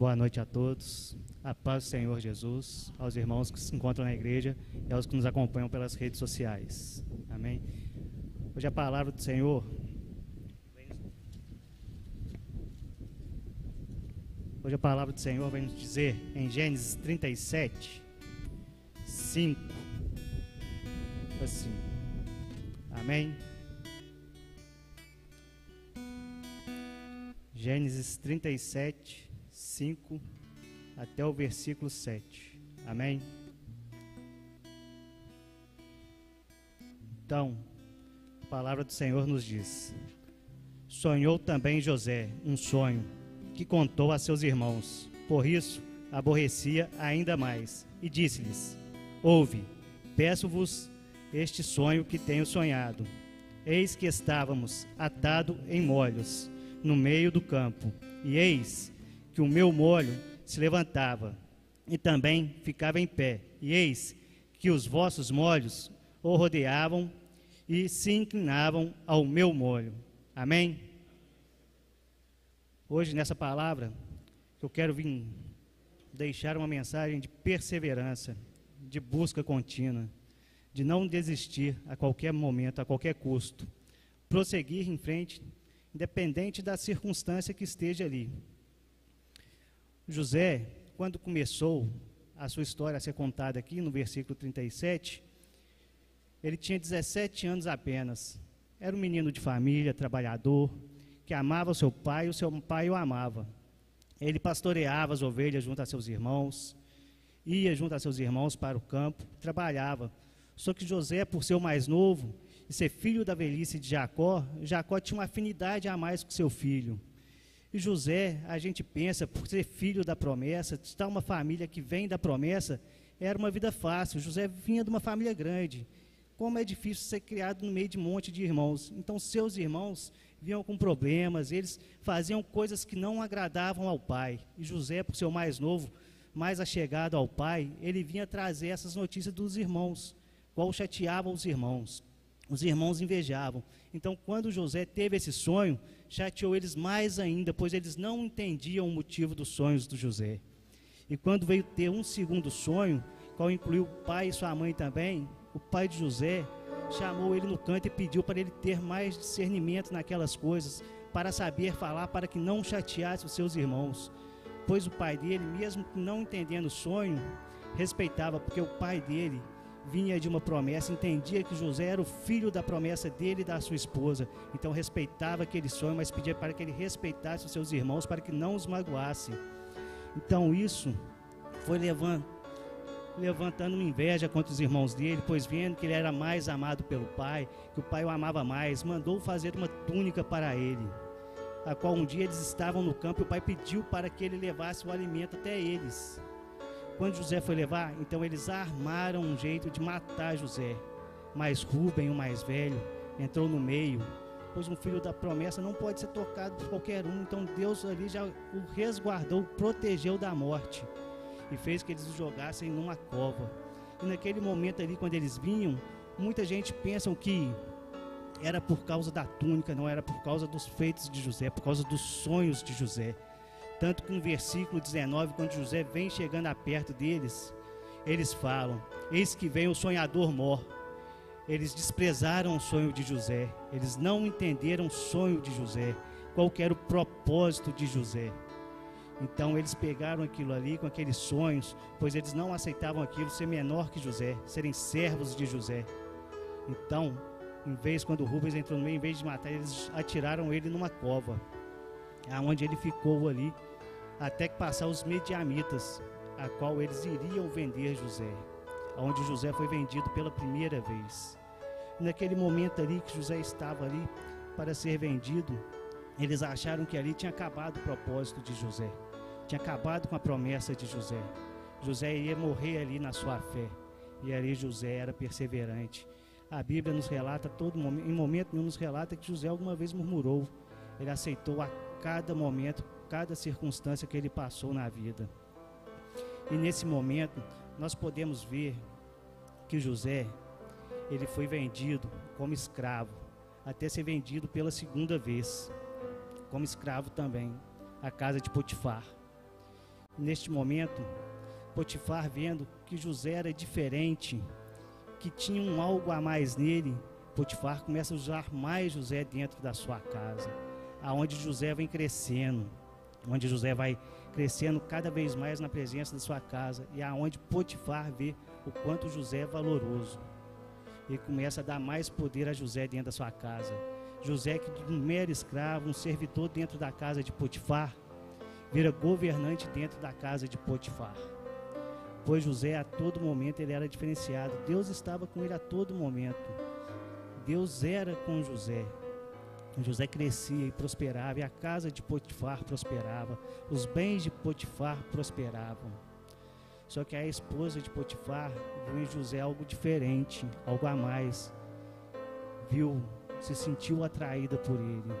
Boa noite a todos, a paz do Senhor Jesus, aos irmãos que se encontram na igreja e aos que nos acompanham pelas redes sociais. Amém? Hoje a palavra do Senhor vem nos dizer em Gênesis 37, 5, assim. Amém? Gênesis 37, 5 até o versículo 7. Amém? Então, a palavra do Senhor nos diz: sonhou também José um sonho que contou a seus irmãos, por isso aborrecia ainda mais, e disse-lhes: ouve, peço-vos este sonho que tenho sonhado. Eis que estávamos atados em molhos no meio do campo, e eis que o meu molho se levantava, e também ficava em pé, e eis que os vossos molhos o rodeavam e se inclinavam ao meu molho. Amém? Hoje, nessa palavra, eu quero vir deixar uma mensagem de perseverança, de busca contínua, de não desistir a qualquer momento, a qualquer custo, prosseguir em frente, independente da circunstância que esteja ali. José, quando começou a sua história a ser contada aqui no versículo 37, ele tinha 17 anos apenas. Era um menino de família, trabalhador, que amava o seu pai o amava. Ele pastoreava as ovelhas junto a seus irmãos, ia junto a seus irmãos para o campo, trabalhava. Só que José, por ser o mais novo e ser filho da velhice de Jacó, Jacó tinha uma afinidade a mais com seu filho. E José, a gente pensa, por ser filho da promessa, estar uma família que vem da promessa, era uma vida fácil. José vinha de uma família grande. Como é difícil ser criado no meio de um monte de irmãos. Então, seus irmãos vinham com problemas, eles faziam coisas que não agradavam ao pai. E José, por ser o mais novo, mais achegado ao pai, ele vinha trazer essas notícias dos irmãos, qual chateava os irmãos. Os irmãos invejavam. Então, quando José teve esse sonho, chateou eles mais ainda, pois eles não entendiam o motivo dos sonhos do José. E quando veio ter um segundo sonho, qual incluiu o pai e sua mãe também, o pai de José chamou ele no canto e pediu para ele ter mais discernimento naquelas coisas, para saber falar, para que não chateasse os seus irmãos. Pois o pai dele, mesmo não entendendo o sonho, respeitava, porque o pai dele vinha de uma promessa, entendia que José era o filho da promessa dele e da sua esposa, então respeitava aquele sonho, mas pedia para que ele respeitasse os seus irmãos, para que não os magoasse. Então isso foi levantando uma inveja contra os irmãos dele, pois vendo que ele era mais amado pelo pai, que o pai o amava mais, mandou fazer uma túnica para ele, a qual um dia eles estavam no campo e o pai pediu para que ele levasse o alimento até eles. Quando José foi levar, então eles armaram um jeito de matar José. Mas Rúben, o mais velho, entrou no meio, pois um filho da promessa não pode ser tocado por qualquer um. Então Deus ali já o resguardou, protegeu da morte e fez que eles o jogassem numa cova. E naquele momento ali, quando eles vinham, muita gente pensa que era por causa da túnica, não era por causa dos feitos de José, por causa dos sonhos de José. Tanto que no versículo 19, quando José vem chegando a perto deles, eles falam: eis que vem o sonhador mor. Eles desprezaram o sonho de José, eles não entenderam o sonho de José, qual que era o propósito de José. Então eles pegaram aquilo ali com aqueles sonhos, pois eles não aceitavam aquilo ser menor que José, serem servos de José. Então, quando Rubens entrou no meio, em vez de matar, eles atiraram ele numa cova, aonde ele ficou ali, até que passar os mediamitas, a qual eles iriam vender José, onde José foi vendido pela primeira vez. E naquele momento ali que José estava ali para ser vendido, eles acharam que ali tinha acabado o propósito de José, tinha acabado com a promessa de José. José ia morrer ali na sua fé, e ali José era perseverante. A Bíblia nos relata, em momento nenhum nos relata que José alguma vez murmurou. Ele aceitou a cada momento, cada circunstância que ele passou na vida. E nesse momento, nós podemos ver que José, ele foi vendido como escravo, até ser vendido pela segunda vez, como escravo também, à casa de Potifar. Neste momento, Potifar, vendo que José era diferente, que tinha um algo a mais nele, Potifar começa a usar mais José dentro da sua casa, aonde José vem crescendo, onde José vai crescendo cada vez mais na presença da sua casa, e aonde Potifar vê o quanto José é valoroso. Ele começa a dar mais poder a José dentro da sua casa. José, que de um mero escravo, um servidor dentro da casa de Potifar, vira governante dentro da casa de Potifar. Pois José, a todo momento, ele era diferenciado. Deus estava com ele a todo momento. Deus era com José. José crescia e prosperava, e a casa de Potifar prosperava. Os bens de Potifar prosperavam. Só que a esposa de Potifar viu em José algo diferente, algo a mais. Se sentiu atraída por ele.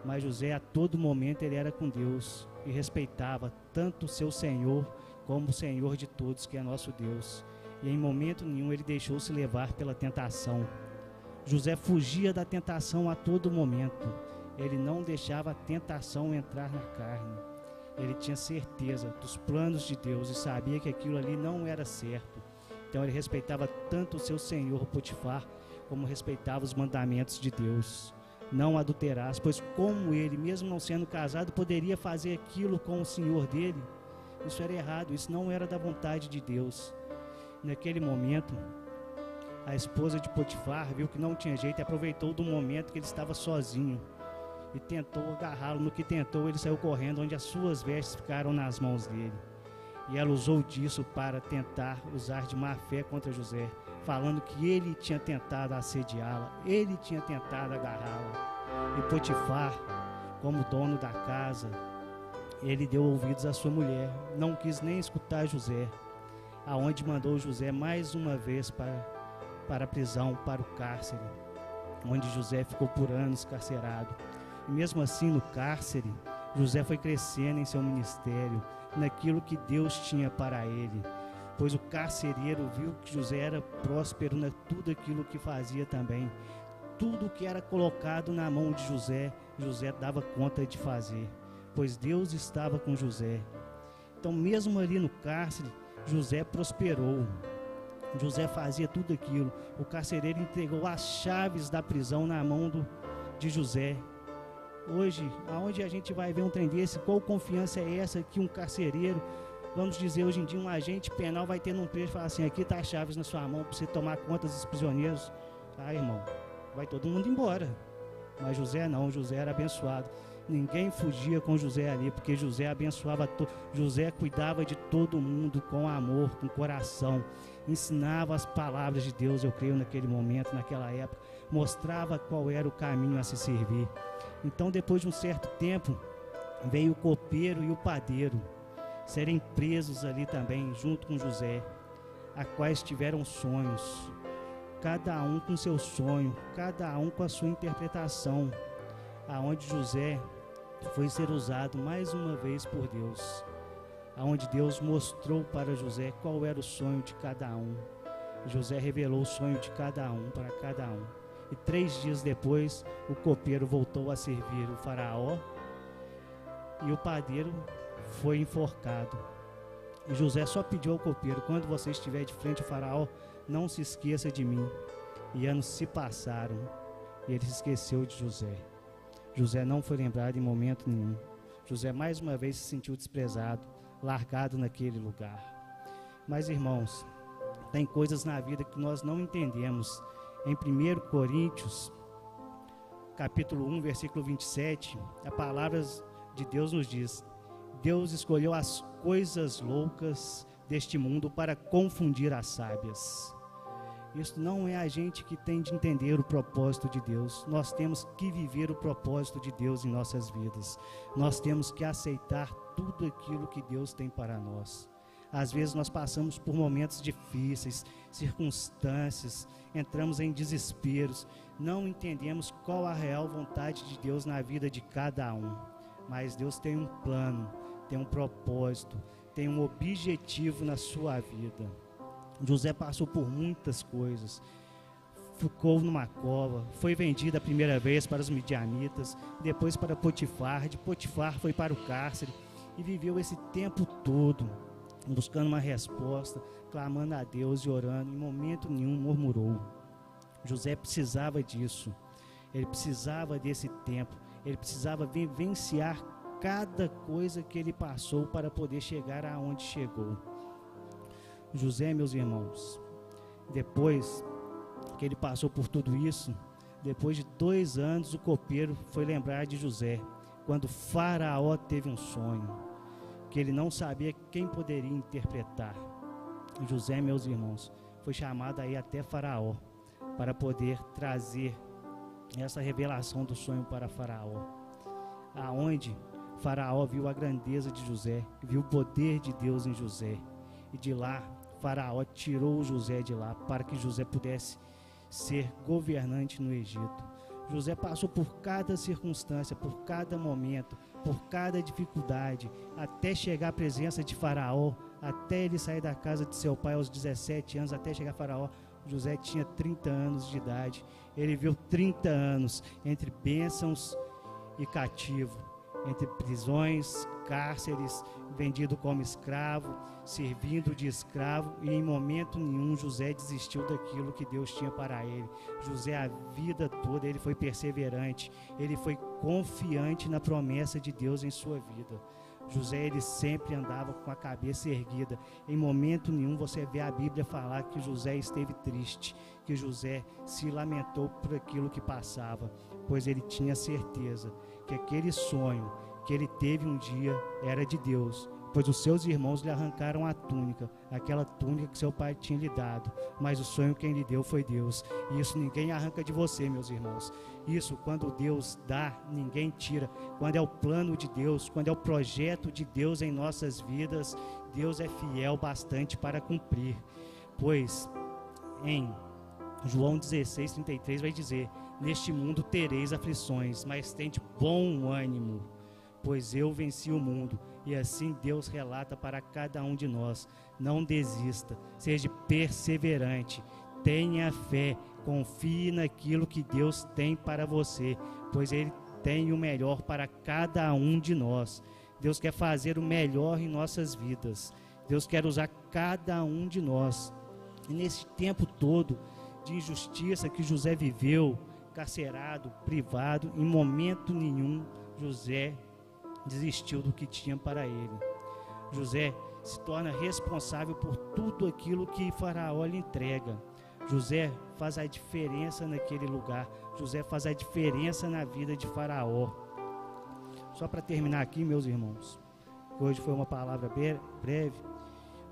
Mas José, a todo momento, ele era com Deus e respeitava tanto o seu Senhor como o Senhor de todos, que é nosso Deus. E em momento nenhum ele deixou-se levar pela tentação. José fugia da tentação a todo momento. Ele não deixava a tentação entrar na carne. Ele tinha certeza dos planos de Deus e sabia que aquilo ali não era certo. Então ele respeitava tanto o seu senhor Potifar, como respeitava os mandamentos de Deus. Não adulterarás, pois como ele, mesmo não sendo casado, poderia fazer aquilo com o senhor dele? Isso era errado, isso não era da vontade de Deus. Naquele momento, a esposa de Potifar viu que não tinha jeito e aproveitou do momento que ele estava sozinho e tentou agarrá-lo. No que tentou, ele saiu correndo, onde as suas vestes ficaram nas mãos dele. E ela usou disso para tentar usar de má fé contra José, falando que ele tinha tentado assediá-la, ele tinha tentado agarrá-la. E Potifar, como dono da casa, ele deu ouvidos à sua mulher, não quis nem escutar José, aonde mandou José mais uma vez para a prisão, para o cárcere, onde José ficou por anos carcerado. E mesmo assim, no cárcere, José foi crescendo em seu ministério, naquilo que Deus tinha para ele, pois o carcereiro viu que José era próspero em tudo aquilo que fazia também. Tudo que era colocado na mão de José, José dava conta de fazer, pois Deus estava com José. Então, mesmo ali no cárcere, José prosperou. José fazia tudo aquilo. O carcereiro entregou as chaves da prisão na mão de José. Hoje, aonde a gente vai ver um trem desse, qual confiança é essa que um carcereiro, vamos dizer hoje em dia, um agente penal vai ter num preso e falar assim: aqui está as chaves na sua mão para você tomar conta dos prisioneiros? Ah, irmão, vai todo mundo embora. Mas José não, José era abençoado. Ninguém fugia com José ali, porque José abençoava José cuidava de todo mundo com amor, com coração, ensinava as palavras de Deus, eu creio, naquele momento, naquela época, mostrava qual era o caminho a se servir. Então, depois de um certo tempo, veio o copeiro e o padeiro serem presos ali também, junto com José, a quais tiveram sonhos, cada um com seu sonho, cada um com a sua interpretação, aonde José foi ser usado mais uma vez por Deus, aonde Deus mostrou para José qual era o sonho de cada um. José revelou o sonho de cada um para cada um. E 3 dias depois, o copeiro voltou a servir o faraó e o padeiro foi enforcado. E José só pediu ao copeiro: quando você estiver de frente ao faraó, não se esqueça de mim. E anos se passaram e ele se esqueceu de José. José não foi lembrado em momento nenhum. José mais uma vez se sentiu desprezado, largado naquele lugar. Mas, irmãos, tem coisas na vida que nós não entendemos. Em 1 Coríntios, capítulo 1, versículo 27, a palavra de Deus nos diz: Deus escolheu as coisas loucas deste mundo para confundir as sábias. Isso não é a gente que tem de entender o propósito de Deus. Nós temos que viver o propósito de Deus em nossas vidas. Nós temos que aceitar tudo aquilo que Deus tem para nós. Às vezes nós passamos por momentos difíceis, circunstâncias, entramos em desesperos, não entendemos qual a real vontade de Deus na vida de cada um. Mas Deus tem um plano, tem um propósito, tem um objetivo na sua vida. José passou por muitas coisas, ficou numa cova, foi vendido a primeira vez para os midianitas, depois para Potifar, de Potifar foi para o cárcere, e viveu esse tempo todo buscando uma resposta, clamando a Deus e orando. Em momento nenhum murmurou. José precisava disso. Ele precisava desse tempo. Ele precisava vivenciar cada coisa que ele passou para poder chegar aonde chegou. José, meus irmãos, depois que ele passou por tudo isso, depois de 2 anos, o copeiro foi lembrar de José, quando Faraó teve um sonho, que ele não sabia quem poderia interpretar. José, meus irmãos, foi chamado aí até Faraó, para poder trazer essa revelação do sonho para Faraó, aonde Faraó viu a grandeza de José, viu o poder de Deus em José, e de lá Faraó tirou José de lá, para que José pudesse ser governante no Egito. José passou por cada circunstância, por cada momento, por cada dificuldade, até chegar à presença de Faraó, até ele sair da casa de seu pai aos 17 anos, até chegar a Faraó. José tinha 30 anos de idade. Ele viu 30 anos entre bênçãos e cativo, entre prisões, cárceres, vendido como escravo, servindo de escravo, e em momento nenhum José desistiu daquilo que Deus tinha para ele. José, a vida toda, ele foi perseverante, ele foi confiante na promessa de Deus em sua vida. José, ele sempre andava com a cabeça erguida. Em momento nenhum você vê a Bíblia falar que José esteve triste, que José se lamentou por aquilo que passava, pois ele tinha certeza que aquele sonho que ele teve um dia era de Deus, pois os seus irmãos lhe arrancaram a túnica, aquela túnica que seu pai tinha lhe dado, mas o sonho quem lhe deu foi Deus, e isso ninguém arranca de você, meus irmãos. Isso, quando Deus dá, ninguém tira. Quando é o plano de Deus, quando é o projeto de Deus em nossas vidas, Deus é fiel bastante para cumprir. Pois em João 16:33 vai dizer: neste mundo tereis aflições, mas tende bom ânimo, pois eu venci o mundo. E assim Deus relata para cada um de nós: não desista, seja perseverante, tenha fé, confie naquilo que Deus tem para você, pois Ele tem o melhor para cada um de nós. Deus quer fazer o melhor em nossas vidas. Deus quer usar cada um de nós. E nesse tempo todo de injustiça que José viveu, carcerado, privado, em momento nenhum José desistiu do que tinha para ele. José se torna responsável por tudo aquilo que Faraó lhe entrega. José faz a diferença naquele lugar. José faz a diferença na vida de Faraó. Só para terminar aqui, meus irmãos, hoje foi uma palavra breve,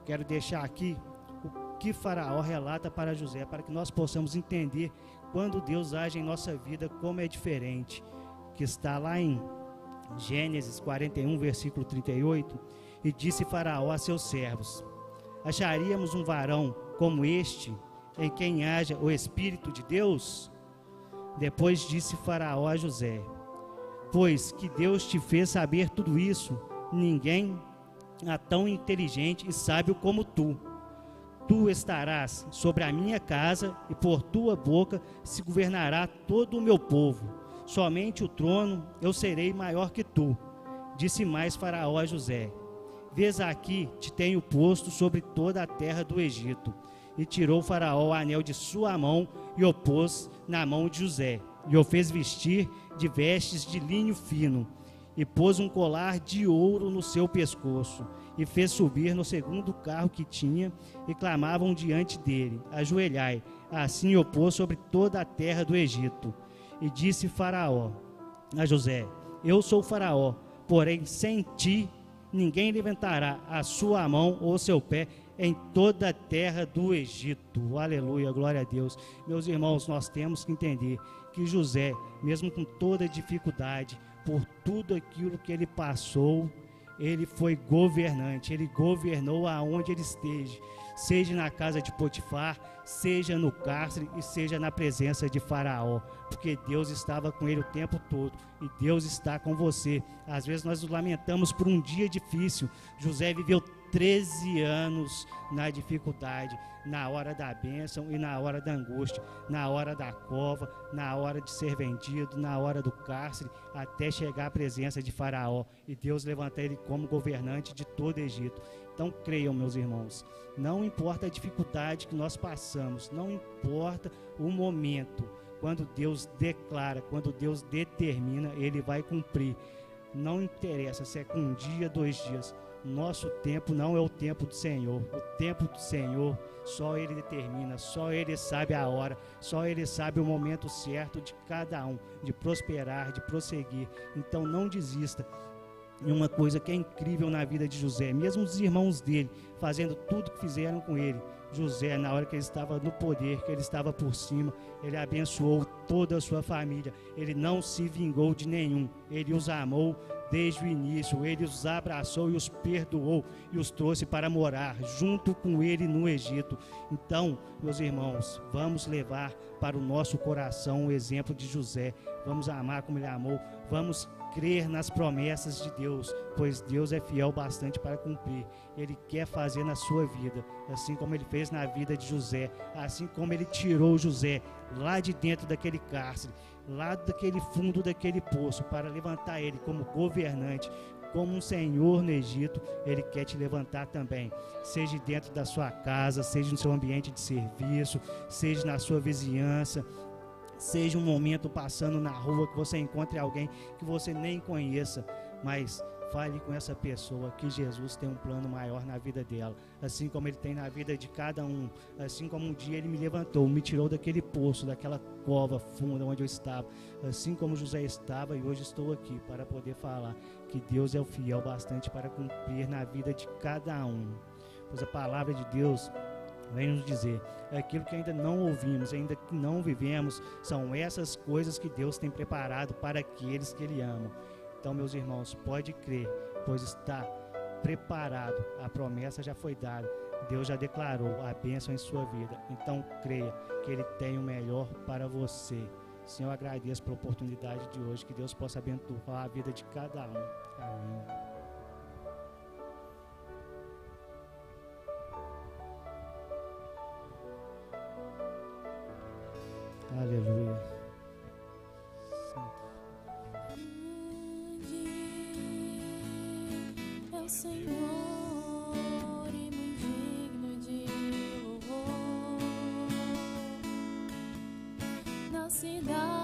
quero deixar aqui o que Faraó relata para José, para que nós possamos entender quando Deus age em nossa vida, como é diferente, que está lá em Gênesis 41, versículo 38, e disse Faraó a seus servos: acharíamos um varão como este, em quem haja o Espírito de Deus? Depois disse Faraó a José: pois que Deus te fez saber tudo isso, ninguém há tão inteligente e sábio como tu. Tu estarás sobre a minha casa, e por tua boca se governará todo o meu povo. Somente o trono eu serei maior que tu. Disse mais Faraó a José: vês aqui, te tenho posto sobre toda a terra do Egito. E tirou Faraó o anel de sua mão e o pôs na mão de José, e o fez vestir de vestes de linho fino, e pôs um colar de ouro no seu pescoço, e fez subir no segundo carro que tinha, e clamavam diante dele: ajoelhai. Assim o pôs sobre toda a terra do Egito. E disse Faraó a José: eu sou Faraó, porém sem ti ninguém levantará a sua mão ou seu pé em toda a terra do Egito. Aleluia, glória a Deus. Meus irmãos, nós temos que entender que José, mesmo com toda a dificuldade, por tudo aquilo que ele passou, ele foi governante, ele governou aonde ele esteja, seja na casa de Potifar, seja no cárcere e seja na presença de Faraó, porque Deus estava com ele o tempo todo, e Deus está com você. Às vezes nós nos lamentamos por um dia difícil. José viveu 13 anos na dificuldade, na hora da bênção e na hora da angústia, na hora da cova, na hora de ser vendido, na hora do cárcere, até chegar à presença de Faraó e Deus levantar ele como governante de todo o Egito. Então creiam, meus irmãos, não importa a dificuldade que nós passamos, não importa o momento, quando Deus declara, quando Deus determina, Ele vai cumprir. Não interessa se é com um dia, 2 dias. Nosso tempo não é o tempo do Senhor. O tempo do Senhor só Ele determina, só Ele sabe a hora, só Ele sabe o momento certo de cada um, de prosperar, de prosseguir. Então não desista. E uma coisa que é incrível na vida de José, mesmo os irmãos dele fazendo tudo que fizeram com ele, José, na hora que ele estava no poder, que ele estava por cima, ele abençoou toda a sua família. Ele não se vingou de nenhum. Ele os amou desde o início. Ele os abraçou e os perdoou e os trouxe para morar junto com ele no Egito. Então, meus irmãos, vamos levar para o nosso coração o exemplo de José. Vamos amar como ele amou. Vamos crer nas promessas de Deus, pois Deus é fiel bastante para cumprir. Ele quer fazer na sua vida, assim como ele fez na vida de José, assim como ele tirou José lá de dentro daquele cárcere, lá daquele fundo daquele poço, para levantar ele como governante, como um senhor no Egito. Ele quer te levantar também, seja dentro da sua casa, seja no seu ambiente de serviço, seja na sua vizinhança, seja um momento passando na rua que você encontre alguém que você nem conheça, mas fale com essa pessoa que Jesus tem um plano maior na vida dela, assim como Ele tem na vida de cada um. Assim como um dia Ele me levantou, me tirou daquele poço, daquela cova funda onde eu estava, assim como José estava, e hoje estou aqui para poder falar que Deus é o fiel bastante para cumprir na vida de cada um. Pois a palavra de Deus vem nos dizer, aquilo que ainda não ouvimos, ainda que não vivemos, são essas coisas que Deus tem preparado para aqueles que Ele ama. Então, meus irmãos, pode crer, pois está preparado, a promessa já foi dada, Deus já declarou a bênção em sua vida. Então, creia que Ele tem o melhor para você. Senhor, eu agradeço pela oportunidade de hoje, que Deus possa abençoar a vida de cada um. Amém. Aleluia. É o Senhor e muito digno de louvor. Na cidade